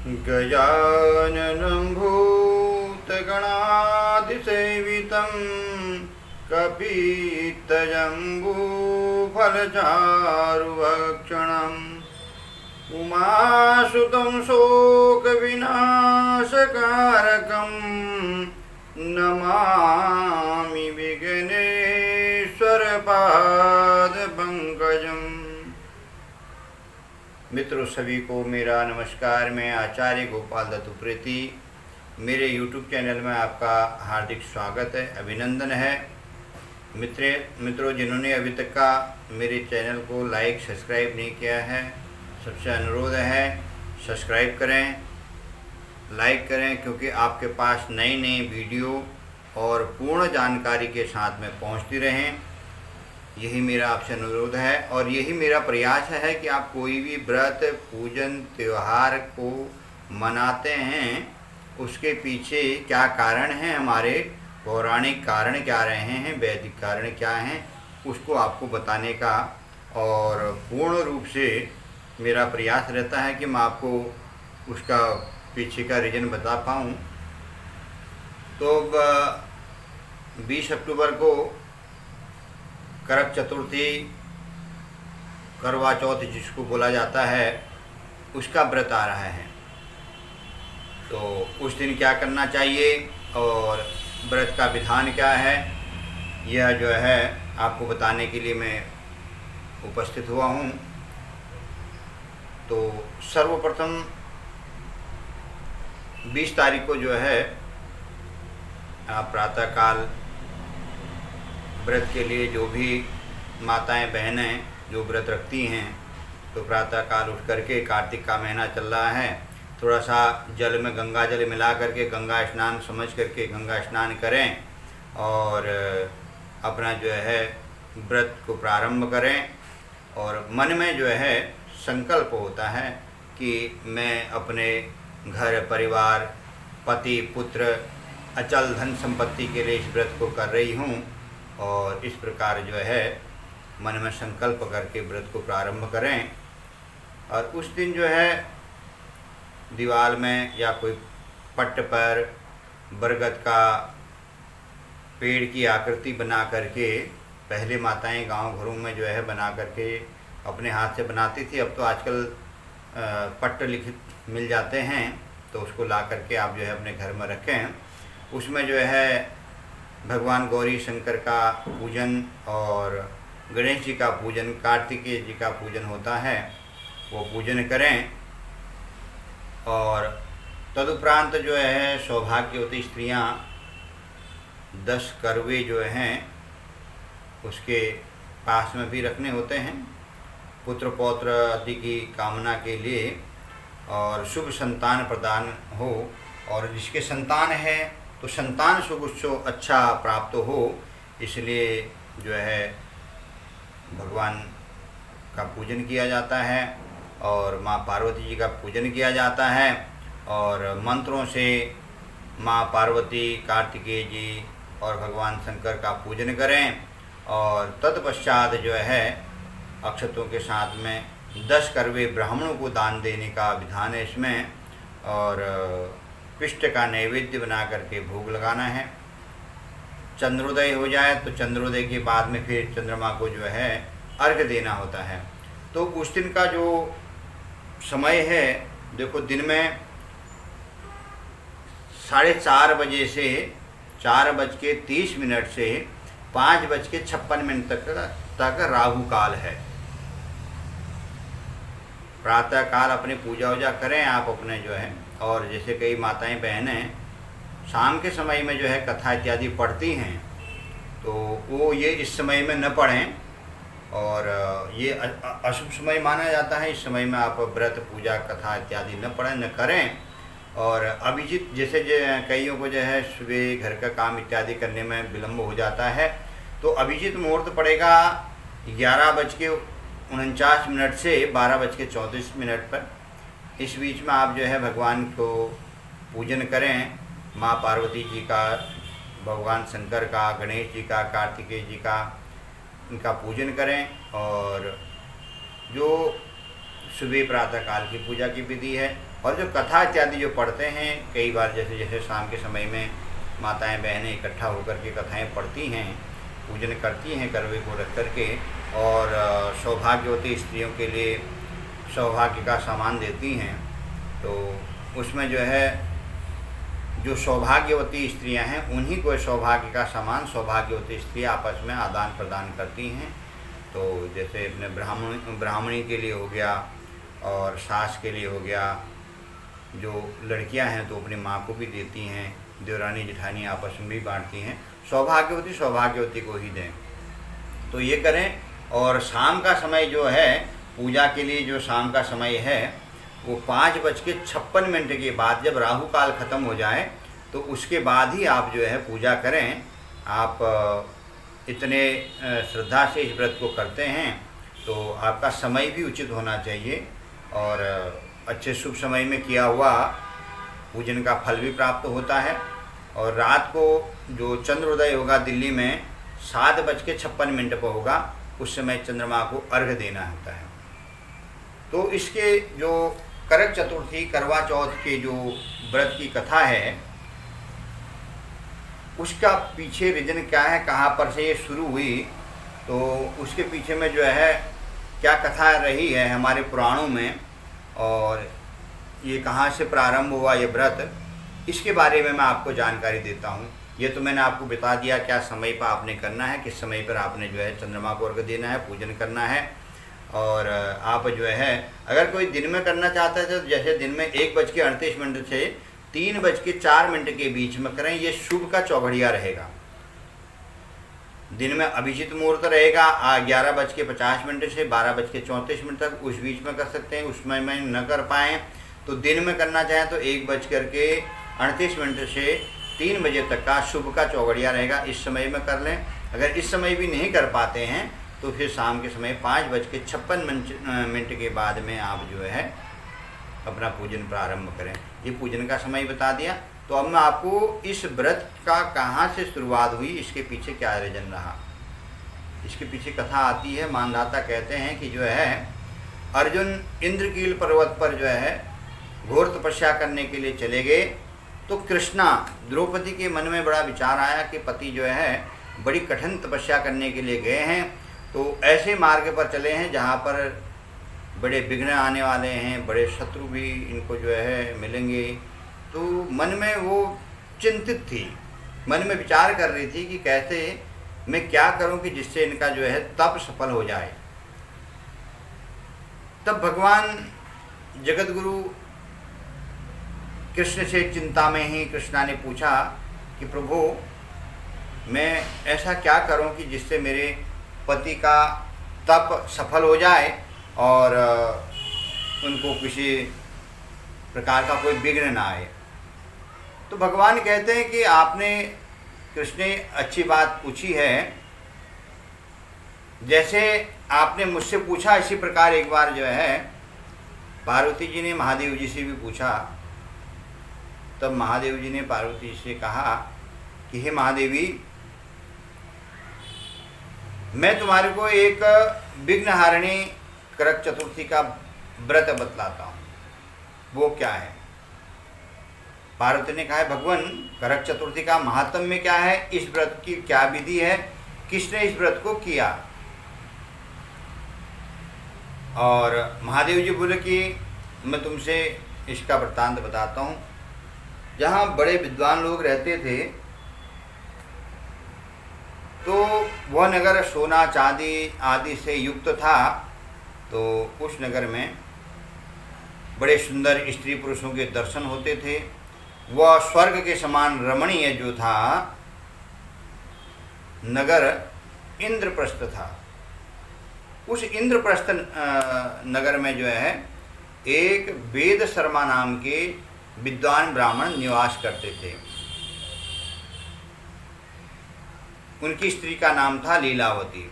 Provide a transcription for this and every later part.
गजाननं भूतगणादिसेवितं कपित्तजम्बूफलचारुभक्षणम् उमासुतं शोकविनाशकारकं नमामि विघ्नेश्वरपादपङ्कजम्। मित्रों, सभी को मेरा नमस्कार। मैं आचार्य गोपाल दत्त उप्रेती, मेरे YouTube चैनल में आपका हार्दिक स्वागत है, अभिनंदन है। मित्रों, जिन्होंने अभी तक का मेरे चैनल को लाइक सब्सक्राइब नहीं किया है, सबसे अनुरोध है सब्सक्राइब करें, लाइक करें, क्योंकि आपके पास नई नई वीडियो और पूर्ण जानकारी के साथ में पहुंचती रहें। यही मेरा आपसे अनुरोध है और यही मेरा प्रयास है कि आप कोई भी व्रत, पूजन, त्यौहार को मनाते हैं, उसके पीछे क्या कारण है, हमारे पौराणिक कारण क्या रहे हैं, वैदिक कारण क्या हैं, उसको आपको बताने का और पूर्ण रूप से मेरा प्रयास रहता है कि मैं आपको उसका पीछे का रीज़न बता पाऊँ। तो 20 अक्टूबर को करक चतुर्थी, करवा चौथ जिसको बोला जाता है, उसका व्रत आ रहा है। तो उस दिन क्या करना चाहिए और व्रत का विधान क्या है, यह जो है आपको बताने के लिए मैं उपस्थित हुआ हूँ। तो सर्वप्रथम 20 तारीख को जो है आप प्रातःकाल व्रत के लिए, जो भी माताएं बहनें जो व्रत रखती हैं, तो प्रातःकाल उठ करके, कार्तिक का महीना चल रहा है, थोड़ा सा जल में गंगा जल मिला करके गंगा स्नान समझ करके गंगा स्नान करें और अपना जो है व्रत को प्रारंभ करें। और मन में जो है संकल्प होता है कि मैं अपने घर परिवार, पति पुत्र, अचल धन संपत्ति के लिए इस व्रत को कर रही हूँ, और इस प्रकार जो है मन में संकल्प करके व्रत को प्रारंभ करें। और उस दिन जो है दीवार में या कोई पट्ट पर बरगद का पेड़ की आकृति बना करके, पहले माताएं गांव घरों में जो है बना करके अपने हाथ से बनाती थी, अब तो आजकल पट्ट लिखित मिल जाते हैं, तो उसको ला करके आप जो है अपने घर में रखें। उसमें जो है भगवान गौरी शंकर का पूजन और गणेश जी का पूजन, कार्तिकेय जी का पूजन होता है, वो पूजन करें। और तदुपरांत जो है सौभाग्यवती स्त्रियां 10 करवे जो हैं उसके पास में भी रखने होते हैं, पुत्र पौत्र आदि की कामना के लिए, और शुभ संतान प्रदान हो, और जिसके संतान है तो संतान सुख उसको अच्छा प्राप्त हो, इसलिए जो है भगवान का पूजन किया जाता है और माँ पार्वती जी का पूजन किया जाता है। और मंत्रों से माँ पार्वती, कार्तिकेय जी और भगवान शंकर का पूजन करें। और तत्पश्चात जो है अक्षतों के साथ में 10 करवे ब्राह्मणों को दान देने का विधान है इसमें, और पिष्ट का नैवेद्य बना करके भोग लगाना है। चंद्रोदय हो जाए तो चंद्रोदय के बाद में फिर चंद्रमा को जो है अर्घ्य देना होता है। तो उस दिन का जो समय है, देखो दिन में 4:30 बजे से 4:30 से 5:56 तक राहु काल है। प्रातःकाल अपनी पूजा वूजा करें आप अपने जो है, और जैसे कई माताएं बहनें शाम के समय में जो है कथा इत्यादि पढ़ती हैं, तो वो ये इस समय में न पढ़ें, और ये अशुभ समय माना जाता है। इस समय में आप व्रत, पूजा, कथा इत्यादि न पढ़ें, न करें। और अभिजित, जैसे कईयों को जो है सुबह घर का काम इत्यादि करने में विलम्ब हो जाता है, तो अभिजित मुहूर्त पड़ेगा 11:49 से 12:34 पर। इस बीच में आप जो है भगवान को पूजन करें, माँ पार्वती जी का, भगवान शंकर का, गणेश जी का, कार्तिकेय जी का, इनका पूजन करें। और जो सुबह प्रातःकाल की पूजा की विधि है और जो कथा इत्यादि जो पढ़ते हैं, कई बार जैसे जैसे शाम के समय में माताएं बहनें इकट्ठा होकर के कथाएं पढ़ती हैं, पूजन करती हैं करवे को रख करके, और सौभाग्यवती स्त्रियों के लिए सौभाग्य का सामान देती हैं। तो उसमें जो है जो सौभाग्यवती स्त्रियां हैं उन्हीं को सौभाग्य का सामान सौभाग्यवती स्त्रियां आपस में आदान प्रदान करती हैं। तो जैसे अपने ब्राह्मणी के लिए हो गया और सास के लिए हो गया, जो लड़कियां हैं तो अपनी माँ को भी देती हैं, देवरानी जेठानी आपस में भी बांटती हैं। सौभाग्यवती को ही दें, तो ये करें। और शाम का समय जो है पूजा के लिए, जो शाम का समय है वो 5:56 के बाद, जब राहु काल ख़त्म हो जाए तो उसके बाद ही आप जो है पूजा करें। आप इतने श्रद्धा से इस व्रत को करते हैं तो आपका समय भी उचित होना चाहिए, और अच्छे शुभ समय में किया हुआ पूजन का फल भी प्राप्त होता है। और रात को जो चंद्रोदय होगा दिल्ली में 7:56 पर होगा, उस समय चंद्रमा को अर्घ्य देना होता है। तो इसके जो करक चतुर्थी करवा चौथ के जो व्रत की कथा है उसका पीछे रीजन क्या है, कहाँ पर से ये शुरू हुई, तो उसके पीछे में जो है क्या कथा रही है हमारे पुराणों में, और ये कहाँ से प्रारंभ हुआ ये व्रत, इसके बारे में मैं आपको जानकारी देता हूँ। ये तो मैंने आपको बता दिया क्या समय पर आपने करना है, किस समय पर आपने जो है चंद्रमा को अर्घ्य देना है, पूजन करना है। और आप जो है अगर कोई दिन में करना चाहता है तो जैसे दिन में 1:38 से 3:04 के बीच में करें, ये शुभ का चौघड़िया रहेगा। दिन में अभिजित मुहूर्त रहेगा 11:50 से 12:34 तक, उस बीच में कर सकते हैं। उसमें मैं न कर पाएँ तो दिन में करना चाहें तो 1:38 से 3 बजे तक का शुभ का चौघड़िया रहेगा, इस समय में कर लें। अगर इस समय भी नहीं कर पाते हैं तो फिर शाम के समय 5:56 के बाद में आप जो है अपना पूजन प्रारंभ करें। ये पूजन का समय बता दिया। तो अब मैं आपको इस व्रत का कहाँ से शुरुआत हुई, इसके पीछे क्या रीजन रहा, इसके पीछे कथा आती है। मानधाता कहते हैं कि जो है अर्जुन इंद्रकील पर्वत पर जो है घोर तपस्या करने के लिए चले गए, तो कृष्णा द्रौपदी के मन में बड़ा विचार आया कि पति जो है बड़ी कठिन तपस्या करने के लिए गए हैं, तो ऐसे मार्ग पर चले हैं जहाँ पर बड़े विघ्न आने वाले हैं, बड़े शत्रु भी इनको जो है मिलेंगे। तो मन में वो चिंतित थी, मन में विचार कर रही थी कि कैसे मैं क्या करूं कि जिससे इनका जो है तप सफल हो जाए। तब भगवान जगतगुरु कृष्ण से चिंता में ही कृष्णा ने पूछा कि प्रभु मैं ऐसा क्या करूं कि जिससे मेरे पति का तप सफल हो जाए और उनको किसी प्रकार का कोई विघ्न ना आए। तो भगवान कहते हैं कि आपने कृष्ण ने अच्छी बात पूछी है, जैसे आपने मुझसे पूछा इसी प्रकार एक बार जो है पार्वती जी ने महादेव जी से भी पूछा। तब महादेव जी ने पार्वती जी से कहा कि हे महादेवी, मैं तुम्हारे को एक विघ्नहारिणी करक चतुर्थी का व्रत बतलाता हूँ, वो क्या है। पार्वती ने कहा है भगवान करक चतुर्थी का महात्म्य क्या है, इस व्रत की क्या विधि है, किसने इस व्रत को किया। और महादेव जी बोले कि मैं तुमसे इसका वृत्तांत बताता हूँ। जहाँ बड़े विद्वान लोग रहते थे तो वह नगर सोना चांदी आदि से युक्त था। तो उस नगर में बड़े सुंदर स्त्री पुरुषों के दर्शन होते थे। वह स्वर्ग के समान रमणीय जो था नगर इंद्रप्रस्थ था। उस इंद्रप्रस्थ नगर में जो है एक वेद शर्मा नाम के विद्वान ब्राह्मण निवास करते थे। उनकी स्त्री का नाम था लीलावती,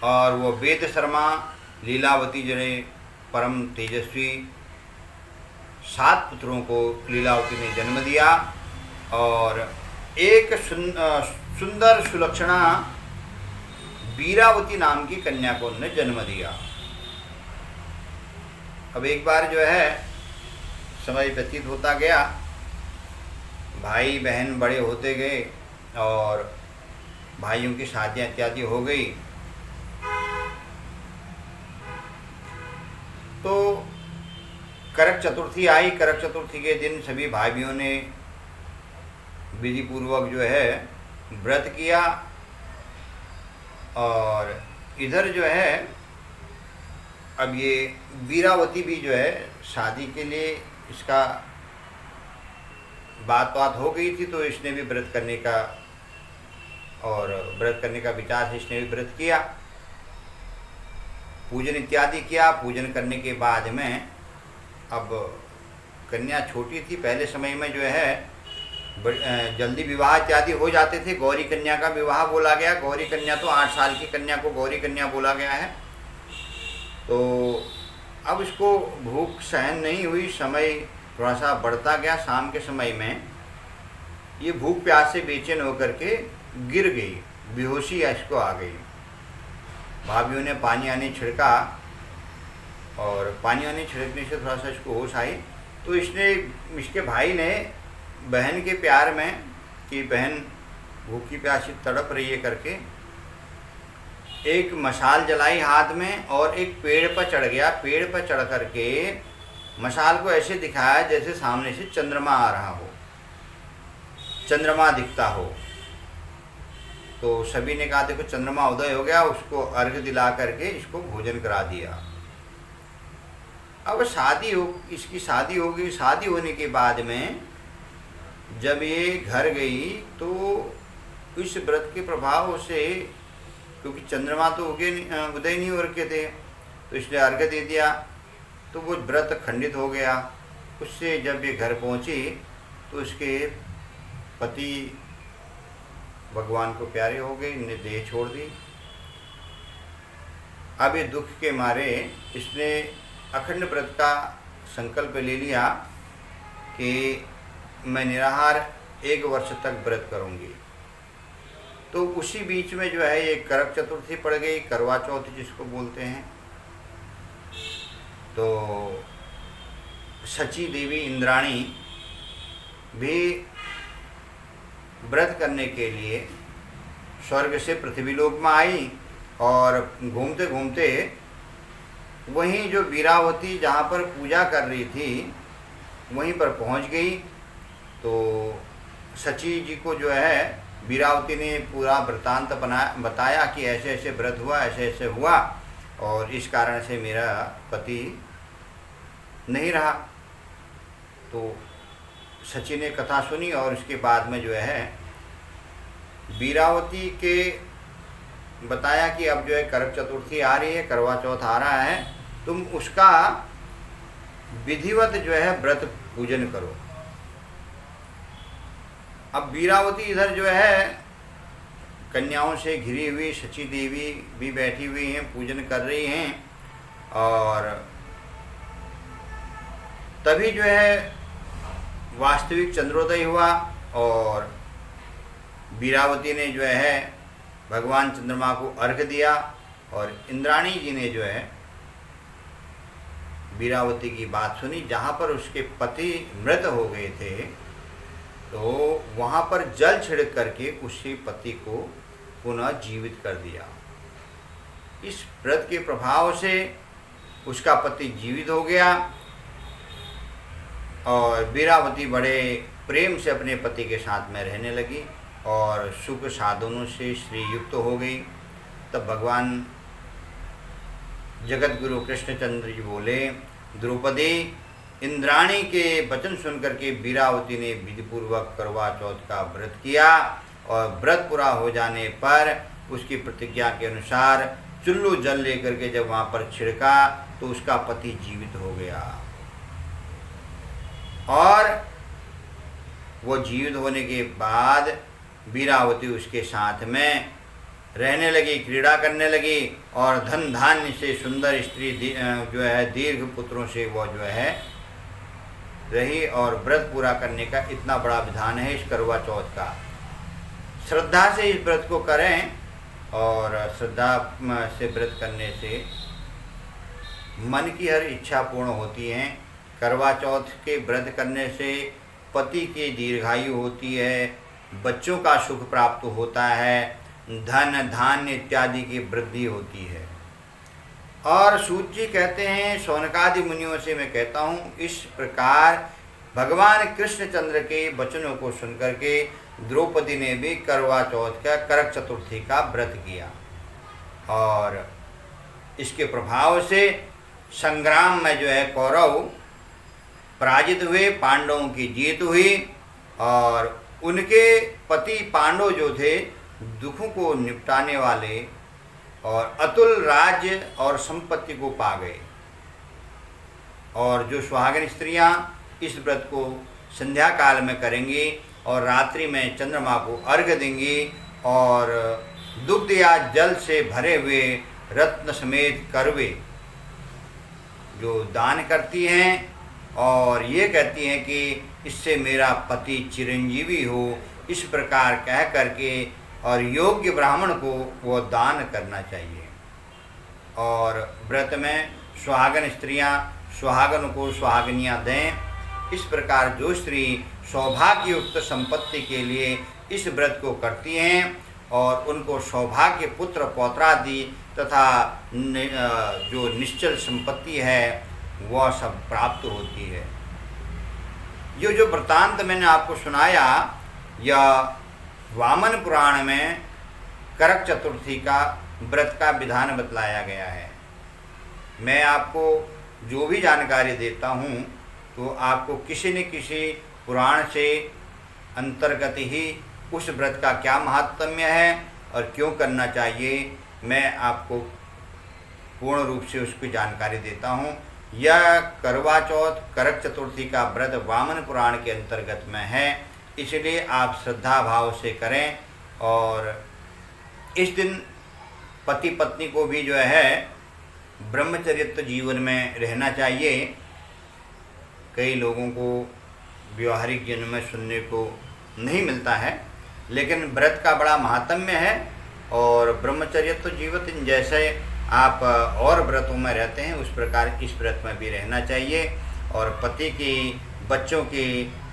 और वो वेद शर्मा लीलावती जो है परम तेजस्वी 7 पुत्रों को लीलावती ने जन्म दिया, और एक सुंदर सुलक्षणा वीरावती नाम की कन्या को उन्होंने जन्म दिया। अब एक बार जो है समय व्यतीत होता गया, भाई बहन बड़े होते गए और भाइयों की शादियाँ इत्यादि हो गई। तो करक चतुर्थी आई। करक चतुर्थी के दिन सभी भाइयों ने विधि पूर्वक जो है व्रत किया। और इधर जो है अब ये वीरावती भी जो है शादी के लिए इसका बात हो गई थी, तो इसने भी व्रत करने का और व्रत करने का विचार से इसने भी व्रत किया, पूजन इत्यादि किया। पूजन करने के बाद में अब कन्या छोटी थी, पहले समय में जो है जल्दी विवाह इत्यादि हो जाते थे। गौरी कन्या का विवाह बोला गया। गौरी कन्या तो 8 साल की कन्या को गौरी कन्या बोला गया है। तो अब इसको भूख सहन नहीं हुई, समय थोड़ा सा बढ़ता गया। शाम के समय में ये भूख प्यास से बेचैन होकर के गिर गई, बेहोशी इसको आ गई। भाभीयों ने पानी आने छिड़का और पानी आने छिड़कने से थोड़ा सा इसको होश आई। तो इसके भाई ने बहन के प्यार में कि बहन भूखी प्यासी तड़प रही है करके एक मशाल जलाई हाथ में और एक पेड़ पर चढ़ गया। पेड़ पर चढ़ करके मशाल को ऐसे दिखाया जैसे सामने से चंद्रमा आ रहा हो, चंद्रमा दिखता हो। तो सभी ने कहा देखो चंद्रमा उदय हो गया। उसको अर्घ्य दिला करके इसको भोजन करा दिया। अब इसकी शादी हो गई। शादी होने के बाद में जब ये घर गई तो इस व्रत के प्रभाव से, क्योंकि चंद्रमा तो उदय नहीं हो रखे थे, तो इसने अर्घ्य दे दिया, तो वो व्रत खंडित हो गया। उससे जब ये घर पहुंची तो इसके पति भगवान को प्यारे हो गए, इन्हें देह छोड़ दी। अब ये दुख के मारे इसने अखंड व्रत का संकल्प ले लिया कि मैं निराहार 1 वर्ष तक व्रत करूंगी। तो उसी बीच में जो है ये करक चतुर्थी पड़ गई, करवा चौथ जिसको बोलते हैं। तो सची देवी इंद्राणी भी व्रत करने के लिए स्वर्ग से पृथ्वीलोक में आई और घूमते घूमते वहीं जो वीरावती जहाँ पर पूजा कर रही थी वहीं पर पहुँच गई। तो सची जी को जो है वीरावती ने पूरा वृत्तांत बताया कि ऐसे ऐसे व्रत हुआ, ऐसे ऐसे हुआ और इस कारण से मेरा पति नहीं रहा। तो सची ने कथा सुनी और उसके बाद में जो है वीरावती के बताया कि अब जो है करक चतुर्थी आ रही है, करवा चौथ आ रहा है, तुम उसका विधिवत जो है व्रत पूजन करो। अब वीरावती इधर जो है कन्याओं से घिरी हुई सची देवी भी बैठी हुई हैं, पूजन कर रही हैं। और तभी जो है वास्तविक चंद्रोदय हुआ और वीरावती ने जो है भगवान चंद्रमा को अर्घ्य दिया और इंद्राणी जी ने जो है वीरावती की बात सुनी। जहाँ पर उसके पति मृत हो गए थे तो वहाँ पर जल छिड़क करके उसी पति को पुनः जीवित कर दिया। इस व्रत के प्रभाव से उसका पति जीवित हो गया और वीरावती बड़े प्रेम से अपने पति के साथ में रहने लगी और सुख साधनों से श्रीयुक्त हो गई। तब भगवान जगत गुरु कृष्णचंद्र जी बोले, द्रौपदी, इंद्राणी के वचन सुनकर के वीरावती ने विधिपूर्वक करवा चौथ का व्रत किया और व्रत पूरा हो जाने पर उसकी प्रतिज्ञा के अनुसार चुल्लू जल लेकर के जब वहाँ पर छिड़का तो उसका पति जीवित हो गया। और वो जीवित होने के बाद वीरावती उसके साथ में रहने लगी, क्रीड़ा करने लगी और धन धान्य से सुंदर स्त्री जो है दीर्घ पुत्रों से वो जो है रही। और व्रत पूरा करने का इतना बड़ा विधान है इस करवा चौथ का। श्रद्धा से इस व्रत को करें और श्रद्धा से व्रत करने से मन की हर इच्छा पूर्ण होती है, करवा चौथ के व्रत करने से पति की दीर्घायु होती है, बच्चों का सुख प्राप्त होता है, धन धान्य इत्यादि की वृद्धि होती है। और सूत जी कहते हैं, शौनकादि मुनियों से मैं कहता हूँ, इस प्रकार भगवान कृष्णचंद्र के वचनों को सुनकर के द्रौपदी ने भी करवा चौथ का करक चतुर्थी का व्रत किया और इसके प्रभाव से संग्राम में जो है कौरव पराजित हुए, पांडवों की जीत हुई और उनके पति पांडव जो थे दुखों को निपटाने वाले और अतुल राज्य और संपत्ति को पा गए। और जो सुहागिन स्त्रियां इस व्रत को संध्या काल में करेंगी और रात्रि में चंद्रमा को अर्घ्य देंगी और दुग्ध या जल से भरे हुए रत्न समेत करवे जो दान करती हैं और ये कहती हैं कि इससे मेरा पति चिरंजीवी हो, इस प्रकार कह करके और योग्य ब्राह्मण को वो दान करना चाहिए। और व्रत में सुहागन स्त्रियां सुहागन को सुहागनियां दें। इस प्रकार जो स्त्री सौभाग्ययुक्त संपत्ति के लिए इस व्रत को करती हैं और उनको सौभाग्य पुत्र पौत्रादि तथा जो निश्चल संपत्ति है वह सब प्राप्त होती है। ये जो वृत्तांत मैंने आपको सुनाया यह वामन पुराण में करक चतुर्थी का व्रत का विधान बतलाया गया है। मैं आपको जो भी जानकारी देता हूँ तो आपको किसी न किसी पुराण से अंतर्गत ही उस व्रत का क्या महात्म्य है और क्यों करना चाहिए, मैं आपको पूर्ण रूप से उसकी जानकारी देता हूँ। यह करवा चौथ करक चतुर्थी का व्रत वामन पुराण के अंतर्गत में है, इसलिए आप श्रद्धा भाव से करें। और इस दिन पति पत्नी को भी जो है ब्रह्मचर्य जीवन में रहना चाहिए। कई लोगों को व्यवहारिक जीवन में सुनने को नहीं मिलता है, लेकिन व्रत का बड़ा महात्म्य है। और ब्रह्मचर्य जीवन जैसे आप और व्रतों में रहते हैं उस प्रकार इस व्रत में भी रहना चाहिए। और पति की बच्चों की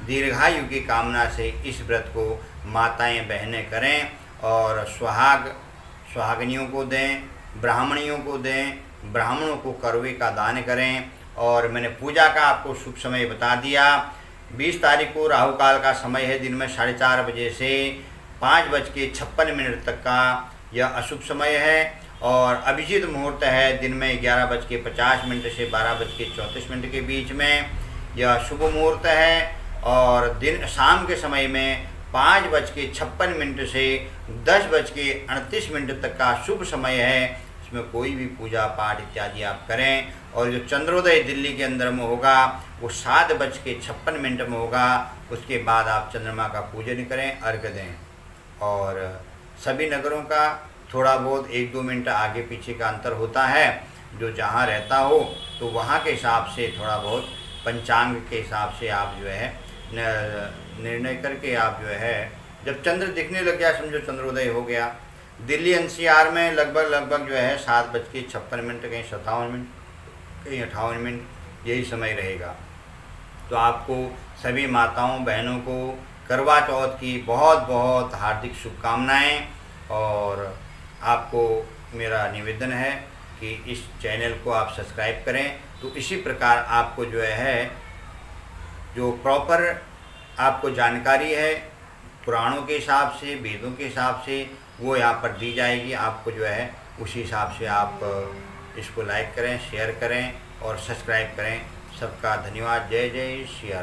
दीर्घायु की कामना से इस व्रत को माताएं बहनें करें और सुहागिनियों को दें, ब्राह्मणियों को दें, ब्राह्मणों को करवे का दान करें। और मैंने पूजा का आपको शुभ समय बता दिया। 20 तारीख को राहु काल का समय है, दिन में 4:30 बजे से 5:56 तक का यह अशुभ समय है। और अभिजीत मुहूर्त है दिन में 11:50 से 12:34 के बीच में यह शुभ मुहूर्त है। और दिन शाम के समय में 5:56 से 10:38 तक का शुभ समय है। इसमें कोई भी पूजा पाठ इत्यादि आप करें। और जो चंद्रोदय दिल्ली के अंदर में होगा वो 7:56 में होगा। उसके बाद आप चंद्रमा का पूजन करें, अर्घ्य दें। और सभी नगरों का थोड़ा बहुत 1-2 मिनट आगे पीछे का अंतर होता है। जो जहाँ रहता हो तो वहाँ के हिसाब से थोड़ा बहुत पंचांग के हिसाब से आप जो है निर्णय करके आप जो है जब चंद्र दिखने लग गया समझो चंद्रोदय हो गया। दिल्ली एनसीआर में लगभग जो है 7:56 कहीं 57 कहीं 58 यही समय रहेगा। तो आपको सभी माताओं बहनों को करवा चौथ की बहुत बहुत हार्दिक शुभकामनाएं। और आपको मेरा निवेदन है कि इस चैनल को आप सब्सक्राइब करें। तो इसी प्रकार आपको जो है जो प्रॉपर आपको जानकारी है पुराणों के हिसाब से, वेदों के हिसाब से वो यहाँ पर दी जाएगी। आपको जो है उसी हिसाब से आप इसको लाइक करें, शेयर करें और सब्सक्राइब करें। सबका धन्यवाद। जय जय श्री राम।